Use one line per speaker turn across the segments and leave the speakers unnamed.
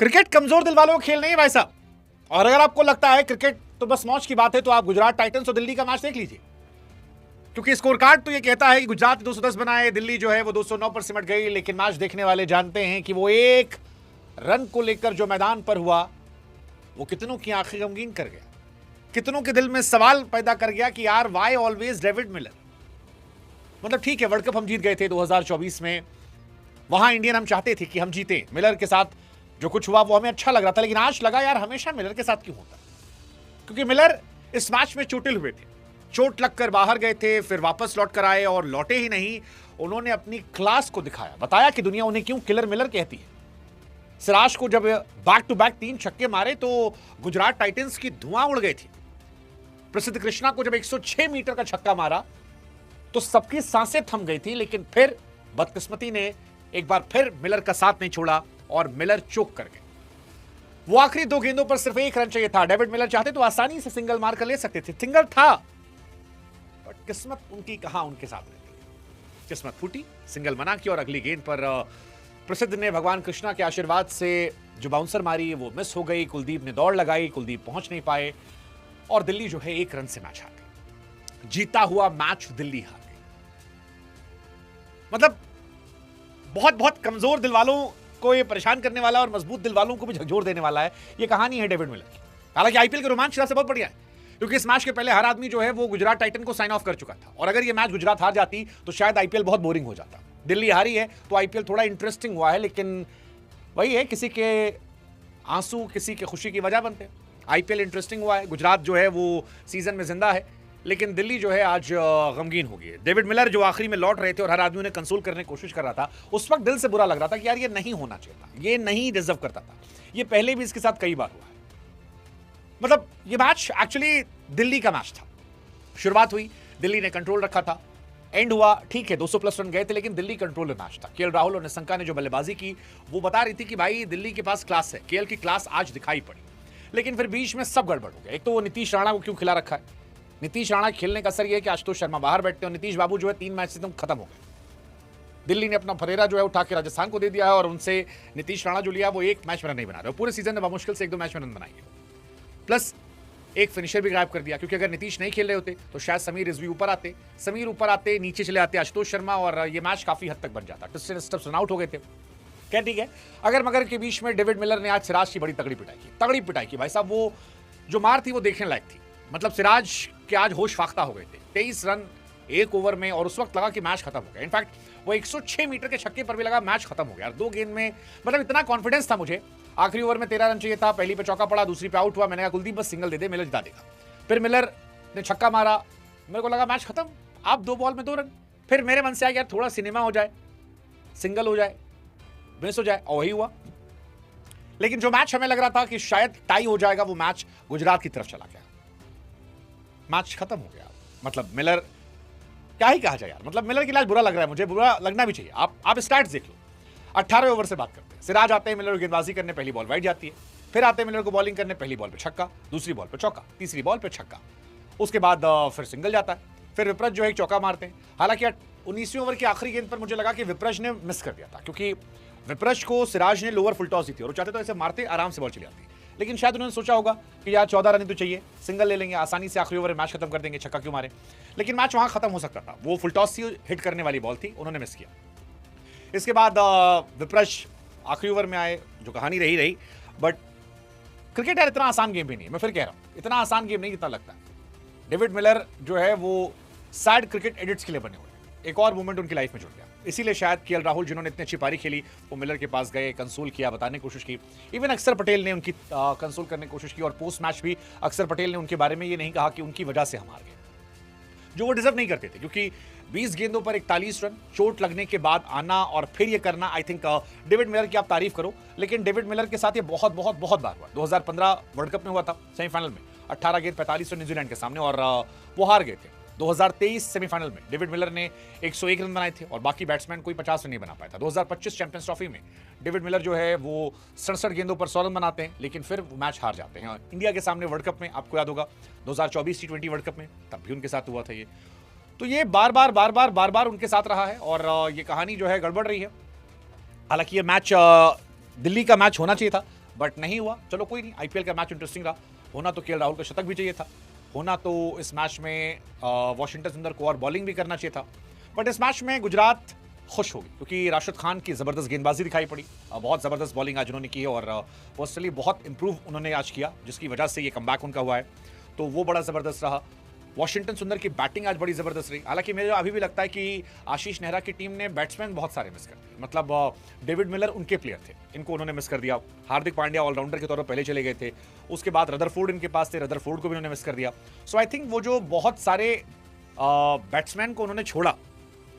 Cricket कमजोर दिल वालों का खेल नहीं है भाई साहब। और अगर आपको लगता है क्रिकेट तो बस मौज की बात है, तो आप गुजरात टाइटंस और दिल्ली का मैच देख लीजिए, क्योंकि स्कोर कार्ड तो ये कहता है कि गुजरात 210 बनाए, दिल्ली जो है वो 209 पर सिमट गई। लेकिन मैच देखने वाले जानते हैं कि वो एक रन को लेकर जो मैदान पर हुआ वो कितनों की आंखें गमगीन कर गया, कितनों के दिल में सवाल पैदा कर गया कि यार वाई ऑलवेज डेविड मिलर। मतलब ठीक है, वर्ल्ड कप हम जीत गए थे 2024 में, वहां इंडियन हम चाहते थे कि हम जीते, मिलर के साथ जो कुछ हुआ वो हमें अच्छा लग रहा था। लेकिन आज लगा यार हमेशा मिलर के साथ क्यों होता, क्योंकि मिलर इस मैच में चोटिल हुए थे, चोट लगकर बाहर गए थे, फिर वापस लौट कर आए और लौटे ही नहीं, उन्होंने अपनी क्लास को दिखाया, बताया कि दुनिया उन्हें क्यों किलर मिलर कहती है। सिराज को जब बैक टू बैक 3 छक्के मारे तो गुजरात टाइटंस की धुआं उड़ गई थी। प्रसिद्ध कृष्णा को जब 106 मीटर का छक्का मारा तो सबकी सांसें थम गई थी। लेकिन फिर बदकिस्मती ने एक बार फिर मिलर का साथ नहीं छोड़ा और मिलर चोक कर गए। वो आखिरी 2 गेंदों पर सिर्फ 1 रन चाहिए था। डेविड मिलर चाहते तो आसानी से सिंगल मार कर ले सकते थे, सिंगल था, बट किस्मत उनकी कहां उनके साथ रहती। किस्मत फूटी, सिंगल मना की और अगली गेंद पर प्रसिद्ध ने भगवान कृष्णा के आशीर्वाद से जो बाउंसर मारी वो मिस हो गई। कुलदीप ने दौड़ लगाई, कुलदीप पहुंच नहीं पाए और दिल्ली जो है 1 रन से मैच हार गई। जीता हुआ मैच दिल्ली हार गई। मतलब बहुत बहुत कमजोर दिल वालों को ये परेशान करने वाला और मजबूत दिल वालों को भी झकझोर देने वाला है ये कहानी है डेविड मिलर की। हालांकि आईपीएल के रोमांच से बहुत बढ़िया है, क्योंकि इस मैच के पहले हर आदमी जो है वो गुजरात टाइटन को साइन ऑफ कर चुका था, और अगर ये मैच गुजरात हार जाती तो शायद आईपीएल बहुत बोरिंग हो जाता। दिल्ली हारी है तो आईपीएल थोड़ा इंटरेस्टिंग हुआ है, लेकिन वही है, किसी के आंसू किसी के खुशी की वजह बनते हैं। आईपीएल इंटरेस्टिंग हुआ है, गुजरात जो है वो सीजन में जिंदा है, लेकिन दिल्ली जो है आज गमगीन हो गई है। डेविड मिलर जो आखिरी में लौट रहे थे और हर आदमी उन्हें कंसोल करने की कोशिश कर रहा था, उस वक्त दिल से बुरा लग रहा था कि यार ये नहीं होना चाहिए था, ये नहीं डिजर्व करता था। ये पहले भी इसके साथ कई बार हुआ है। मतलब ये मैच एक्चुअली दिल्ली का मैच था। शुरुआत हुई, दिल्ली ने कंट्रोल रखा था, एंड हुआ ठीक है 200+ रन गए थे, लेकिन दिल्ली कंट्रोल में मैच था। केएल राहुल और निशंका ने जो बल्लेबाजी की वो बता रही थी कि भाई दिल्ली के पास क्लास है। केएल की क्लास आज दिखाई पड़ी, लेकिन फिर बीच में सब गड़बड़ हो गया। एक तो वो नीतीश राणा को क्यों खिला रखा है, नीतीश राणा खेलने का असर यह है कि आशुतोष शर्मा बाहर बैठते हैं और नीतीश बाबू जो है 3 मैच से एकदम खत्म हो गए। दिल्ली ने अपना फरेरा जो है उठा के राजस्थान को दे दिया है और उनसे नीतीश राणा जो लिया वो 1 मैच में रन नहीं बना रहे, पूरे सीजन में मुश्किल से 1-2 मैच में रन बनाई है। प्लस एक फिनिशर भी गायब कर दिया, क्योंकि अगर नीतीश नहीं खेल रहे होते तो शायद समीर रिजवी ऊपर आते, नीचे चले आते आशुतोष शर्मा, और ये मैच काफी हद तक बन जाता। स्टम्प्स रन आउट हो गए थे, क्या ठीक है। अगर मगर के बीच में डेविड मिलर ने आज सिराज की बड़ी तगड़ी पिटाई की भाई साहब। वो जो मार थी वो देखने लायक थी। मतलब सिराज के आज होश फाख्ता हो गए थे, 23 रन 1 ओवर में, और उस वक्त लगा कि मैच खत्म हो गया। इनफैक्ट वो 106 मीटर के छक्के पर भी लगा मैच खत्म हो गया। 2 गेंद में मतलब इतना कॉन्फिडेंस था मुझे। आखिरी ओवर में 13 रन चाहिए था, पहली पे चौका पड़ा, दूसरी पे आउट हुआ। मैंने कहा कुलदीप बस सिंगल दे दे, मिलर जिता देगा। फिर मिलर ने छक्का मारा, मेरे को लगा मैच खत्म, आप 2 बॉल में 2 रन। फिर मेरे मन से आया यार थोड़ा सिनेमा हो जाए, सिंगल हो जाए, मिस हो जाए, और वही हुआ। लेकिन जो मैच हमें लग रहा था कि शायद टाई हो जाएगा, वो मैच गुजरात की तरफ चला गया। मैच खत्म हो गया। मतलब मिलर क्या ही कहा जाए यार, मतलब मिलर की लाज बुरा लग रहा है मुझे, बुरा लगना भी चाहिए। आप स्टैट्स देख लो। 18 ओवर से बात करते हैं। सिराज आते हैं मिलर को गेंदबाजी करने, पहली बॉल वाइड जाती है। फिर आते हैं मिलर को बॉलिंग करने, पहली बॉल पे छक्का, दूसरी बॉल पे चौका, तीसरी बॉल पे छक्का। उसके बाद फिर सिंगल जाता है। फिर विप्रज जो है चौका मारते हैं। हालांकि 19वीं ओवर की आखिरी गेंद पर मुझे लगा कि विप्रज ने मिस कर दिया था, क्योंकि विप्रज को सिराज ने लोअर फुल टॉस दी थी और वो चाहते तो ऐसे मारते आराम से बॉल चली जाती। लेकिन शायद उन्होंने सोचा होगा कि यार 14 रन ही तो चाहिए, सिंगल ले लेंगे, आसानी से आखिरी ओवर में मैच खत्म कर देंगे, छक्का क्यों मारे। लेकिन मैच वहां खत्म हो सकता था। वो फुल टॉस ही हिट करने वाली बॉल थी, उन्होंने मिस किया। इसके बाद विप्रज आखिरी ओवर में आए, जो कहानी रही। बट क्रिकेट यार इतना आसान गेम भी नहीं है, मैं फिर कह रहा हूं, इतना आसान गेम नहीं जितना लगता है। डेविड मिलर जो है वो सैड क्रिकेट एडिट्स के लिए बने हुए, एक और मूवमेंट उनकी लाइफ में जुड़ गया। इसीलिए शायद केएल राहुल जिन्होंने इतनी अच्छी पारी खेली वो मिलर के पास गए, कंसोल किया, बताने की कोशिश की। इवन अक्षर पटेल ने उनकी कंसोल करने की कोशिश की, और पोस्ट मैच भी अक्षर पटेल ने उनके बारे में ये नहीं कहा कि उनकी वजह से हम हार गए, जो वो डिजर्व नहीं करते थे। क्योंकि 20 गेंदों पर 41 रन, चोट लगने के बाद आना और फिर ये करना, आई थिंक डेविड मिलर की आप तारीफ करो, लेकिन डेविड मिलर के साथ ये बहुत बार हुआ। 2015 वर्ल्ड कप में हुआ था, सेमीफाइनल में 18 गेंद 45 रन न्यूजीलैंड के सामने, और वो हार गए थे। 2023 सेमीफाइनल में डेविड मिलर ने 101 रन बनाए थे और बाकी बैट्समैन कोई 50 रन नहीं बना पाया था। 2025 चैंपियंस ट्रॉफी में डेविड मिलर जो है वो 67 गेंदों पर 100 रन बनाते हैं, लेकिन फिर वो मैच हार जाते हैं इंडिया के सामने। वर्ल्ड कप में आपको याद होगा 2024 T20 वर्ल्ड कप में, तब भी उनके साथ हुआ था ये। तो ये बार बार उनके साथ रहा है, और ये कहानी जो है गड़बड़ रही है। हालांकि ये मैच दिल्ली का मैच होना चाहिए था, बट नहीं हुआ। चलो कोई नहीं, आईपीएल का मैच इंटरेस्टिंग रहा। होना तो केएल राहुल का शतक भी चाहिए था, होना तो इस मैच में वॉशिंगटन सुंदर को और बॉलिंग भी करना चाहिए था। बट इस मैच में गुजरात खुश होगी क्योंकि राशिद खान की ज़बरदस्त गेंदबाजी दिखाई पड़ी। बहुत ज़बरदस्त बॉलिंग आज उन्होंने की है और पर्सनली बहुत इंप्रूव उन्होंने आज किया, जिसकी वजह से ये कमबैक उनका हुआ है, तो वो बड़ा ज़बरदस्त रहा। वॉशिंगटन सुंदर की बैटिंग आज बड़ी ज़बरदस्त रही। हालांकि मुझे अभी भी लगता है कि आशीष नेहरा की टीम ने बैट्समैन बहुत सारे मिस कर दिए। मतलब डेविड मिलर उनके प्लेयर थे, इनको उन्होंने मिस कर दिया। हार्दिक पांड्या ऑलराउंडर के तौर पर पहले चले गए थे, उसके बाद रदरफोर्ड इनके पास थे, रदरफोर्ड को भी उन्होंने मिस कर दिया। सो आई थिंक वो जो बहुत सारे बैट्समैन को उन्होंने छोड़ा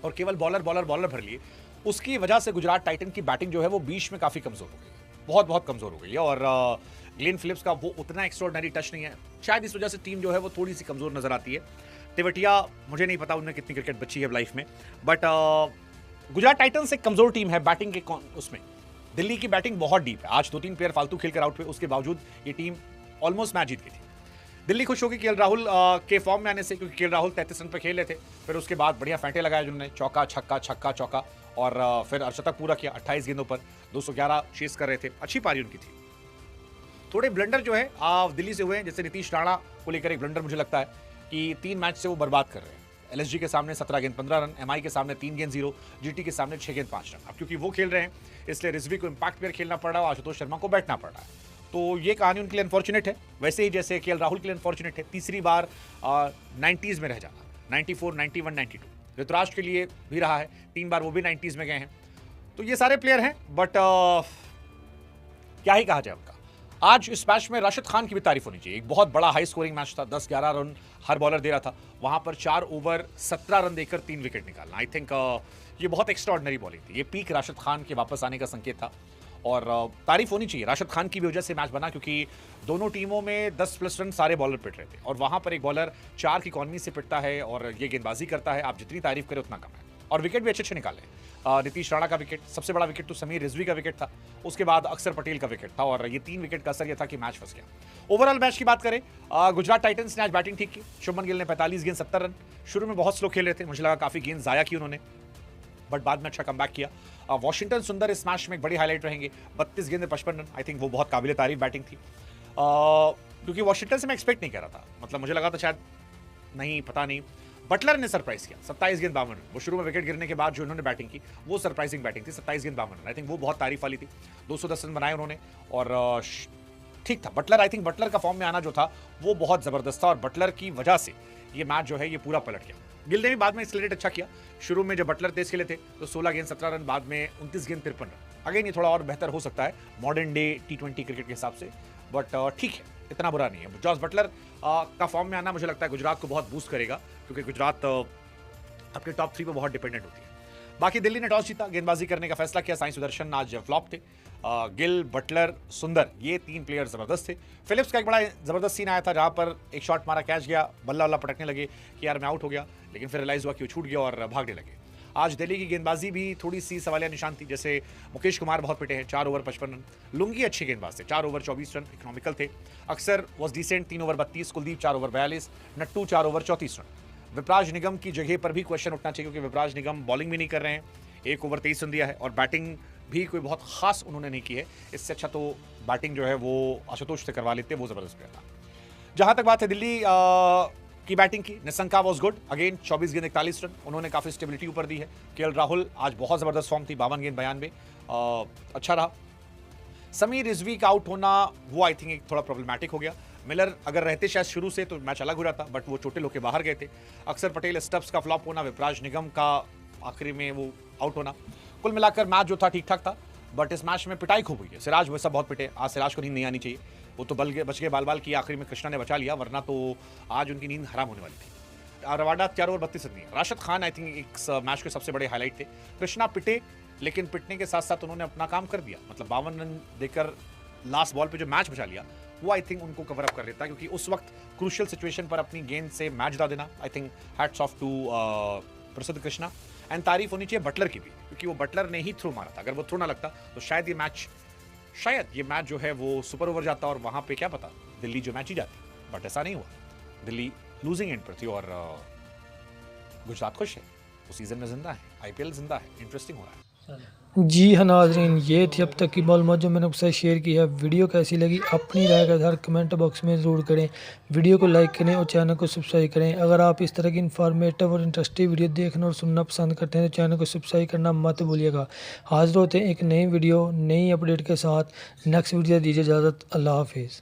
और केवल बॉलर बॉलर बॉलर भर लिए, उसकी वजह से गुजरात टाइटन की बैटिंग जो है वो बीच में काफ़ी कमज़ोर हो गई है, बहुत बहुत कमज़ोर हो गई है। और ग्लेन फिलिप्स का वो उतना एक्स्ट्राऑर्डिनरी टच नहीं है, शायद इस वजह से टीम जो है वो थोड़ी सी कमज़ोर नजर आती है। तेवटिया, मुझे नहीं पता उन्हें कितनी क्रिकेट बची है लाइफ में, बट गुजरात टाइटन्स एक कमज़ोर टीम है बैटिंग के उसमें। दिल्ली की बैटिंग बहुत डीप है। आज 2-3 प्लेयर फालतू खेलकर आउट हुए, उसके बावजूद ये टीम ऑलमोस्ट मैच जीत गई थी। दिल्ली खुश होगी केएल राहुल के फॉर्म में आने से, क्योंकि केएल राहुल 33 रन पर खेले थे। फिर उसके बाद बढ़िया फैंटे लगाए जिन्होंने, चौका छक्का छक्का चौका, और फिर अर्शतक पूरा किया 28 गेंदों पर, 211 चेस कर रहे थे। अच्छी पारी उनकी थी। थोड़े ब्लंडर जो है दिल्ली से हुए हैं, जैसे नीतीश राणा को लेकर एक ब्लंडर मुझे लगता है कि 3 मैच से वो बर्बाद कर रहे हैं। एलएसजी के सामने 17 गेंद 15 रन, एमआई के सामने 3 गेंद 0, जीटी के सामने 6 गेंद 5 रन। अब क्योंकि वो खेल रहे हैं इसलिए रिजवी को इम्पैक्ट प्लेयर खेलना पड़ रहा है, आशुतोष शर्मा को बैठना पड़ रहा है, तो ये कहानी उनके लिए अनफॉर्चुनेट है। वैसे ही जैसे केएल राहुल के लिए अनफॉर्चुनेट है, तीसरी बार 90s में रह जाना, 94, 91, 92। ऋतुराज के लिए भी रहा है, 3 बार वो भी 90s में गए हैं। तो ये सारे प्लेयर हैं, बट क्या ही कहा जाए उनका। आज इस मैच में राशिद खान की भी तारीफ होनी चाहिए। एक बहुत बड़ा हाई स्कोरिंग मैच था, 10-11 रन हर बॉलर दे रहा था। वहां पर 4 ओवर 17 रन देकर 3 विकेट निकालना, आई थिंक ये बहुत एक्स्ट्राऑर्डिनरी बॉलिंग थी। ये पीक राशिद खान के वापस आने का संकेत था और तारीफ होनी चाहिए। राशिद खान की भी वजह से मैच बना, क्योंकि दोनों टीमों में 10+ रन सारे बॉलर पिट रहे थे और वहां पर एक बॉलर 4 की इकॉनमी से पिटता है और ये गेंदबाजी करता है। आप जितनी तारीफ करें उतना कम है। और विकेट भी अच्छे अच्छे निकाले। नीतीश राणा का विकेट, सबसे बड़ा विकेट तो समीर रिजवी का विकेट था, उसके बाद अक्षर पटेल का विकेट था, और ये 3 विकेट का असर यह था कि मैच फंस गया। ओवरऑल मैच की बात करें, गुजरात टाइटंस ने आज बैटिंग ठीक की। शुभमन गिल ने 45 गेंद 70 रन। शुरू में बहुत स्लो खेल रहे थे, मुझे लगा काफी गेंद जाया की उन्होंने, बट बाद में अच्छा कमबैक किया। वॉशिंगटन सुंदर इस मैच में एक बड़ी हाईलाइट रहेंगे, 32 गेंद 55 रन। आई थिंक वो बहुत काबिल तारीफ बैटिंग थी, क्योंकि वॉशिंगटन से मैं एक्सपेक्ट नहीं कर रहा था। मतलब मुझे लगा था शायद, नहीं पता नहीं, बटलर ने सरप्राइज किया, 27 गेंद 52 रन। वो शुरू में विकेट गिरने के बाद जो उन्होंने बैटिंग की वो सरप्राइजिंग बैटिंग थी, 27 गेंद 52 रन। आई थिंक वो बहुत तारीफ वाली थी। 210 रन बनाए उन्होंने और ठीक था। बटलर, आई थिंक बटलर का फॉर्म में आना जो था वो बहुत जबरदस्त था और बटलर की वजह से ये मैच जो है ये पूरा पलट गया। गिल ने भी बाद में स्लेट अच्छा किया। शुरू में जब बटलर तेज खेले थे तो 16 गेंद 17 रन, बाद में 29 गेंद 53 रन। अगेन ये थोड़ा और बेहतर हो सकता है मॉडर्न डे T20 क्रिकेट के हिसाब से, बट ठीक है, इतना बुरा नहीं है। जॉस बटलर का फॉर्म में आना मुझे लगता है गुजरात को बहुत बूस्ट करेगा, क्योंकि गुजरात अपने टॉप 3 पे बहुत डिपेंडेंट होती है। बाकी दिल्ली ने टॉस जीता, गेंदबाजी करने का फैसला किया। साई सुदर्शन आज फ्लॉप थे। गिल, बटलर, सुंदर, ये 3 प्लेयर जबरदस्त थे। फिलिप्स का एक बड़ा जबरदस्त सीन आया था जहां पर एक शॉट मारा, कैच गया, बल्ला वल्ला पटकने लगे कि यार मैं आउट हो गया, लेकिन फिर रियलाइज हुआ कि वो छूट गया और भागने लगे। आज दिल्ली की गेंदबाजी भी थोड़ी सी सवालिया निशान थी, जैसे मुकेश कुमार बहुत पिटे हैं, 4 ओवर 55 रन। लुंगी अच्छे गेंदबाज थे, 4 ओवर 24 रन, इकोनॉमिकल थे। Axar was decent, 3 over 32, Kuldeep 4 over 42, Nattu 4 over 34 run. Vipraj Nigam की जगह पर भी क्वेश्चन उठना चाहिए, क्योंकि विपराज निगम बॉलिंग भी नहीं कर रहे हैं, 1 ओवर 23 रन दिया है और बैटिंग भी कोई बहुत खास उन्होंने नहीं की है। इससे अच्छा तो बैटिंग जो है वो आशुतोष से करवा लेते, वो जबरदस्त प्लेयर था। जहां तक बात है दिल्ली की बैटिंग की, निसंका वॉज गुड अगेन, 24 गेंद 41 रन, उन्होंने काफी स्टेबिलिटी ऊपर दी है। केएल राहुल आज बहुत जबरदस्त फॉर्म थी, 52 गेंद 92, अच्छा रहा। समीर रिजवी का आउट होना वो आई थिंक एक थोड़ा प्रॉब्लमैटिक हो गया। मिलर अगर रहते शायद शुरू से तो मैच अलग हो जाता, बट वो चोटिल होकर बाहर गए थे। अक्षर पटेल स्टब्स का फ्लॉप होना, विपराज निगम का आखिरी में वो आउट होना, कुल मिलाकर मैच जो था ठीक ठाक था। बट इस मैच में पिटाई खूब हुई है। सिराज वैसा बहुत पिटे, आज सिराज को नींद नहीं आनी चाहिए, वो तो बच गए बाल की, आखिरी में कृष्णा ने बचा लिया, वरना तो आज उनकी नींद हराम होने वाली थी। रवाडा 4 ओवर 32 रन दिए। राशिद खान आई थिंक इस मैच के सबसे बड़े हाईलाइट थे। कृष्णा पिटे, लेकिन पिटने के साथ साथ उन्होंने अपना काम कर दिया, मतलब 52 रन देकर लास्ट बॉल पे जो मैच बचा लिया वो आई थिंक उनको कवर अप कर देता, क्योंकि उस वक्त क्रूशियल सिचुएशन पर अपनी गेंद से मैच जिता देना, I think hats off to Prasidh Krishna. And तारीफ होनी चाहिए बटलर की भी, क्योंकि वो बटलर ने ही थ्रो मारा था। अगर वो थ्रो ना लगता तो शायद ये मैच जो है वो सुपर ओवर जाता और वहां पे क्या पता दिल्ली जो मैच ही जाती, बट ऐसा नहीं हुआ। दिल्ली लूजिंग एंड पर थी और गुजरात खुश है, वो सीजन में जिंदा है, आईपीएल जिंदा है, इंटरेस्टिंग हो रहा है।
जी हाँ नाज़रीन, ये थी अब तक की मालूमात जो मैंने आपके साथ शेयर की है। वीडियो कैसी लगी अपनी राय का इज़हार कमेंट बॉक्स में ज़रूर करें। वीडियो को लाइक करें और चैनल को सब्सक्राइब करें। अगर आप इस तरह की इन्फॉर्मेटिव और इंटरेस्टिंग वीडियो देखना और सुनना पसंद करते हैं तो चैनल को सब्सक्राइब करना मत भूलिएगा। हाज़िर होते हैं एक नई वीडियो नई अपडेट के साथ। नेक्स्ट वीडियो दीजिए इजाज़त। अल्लाह हाफिज़।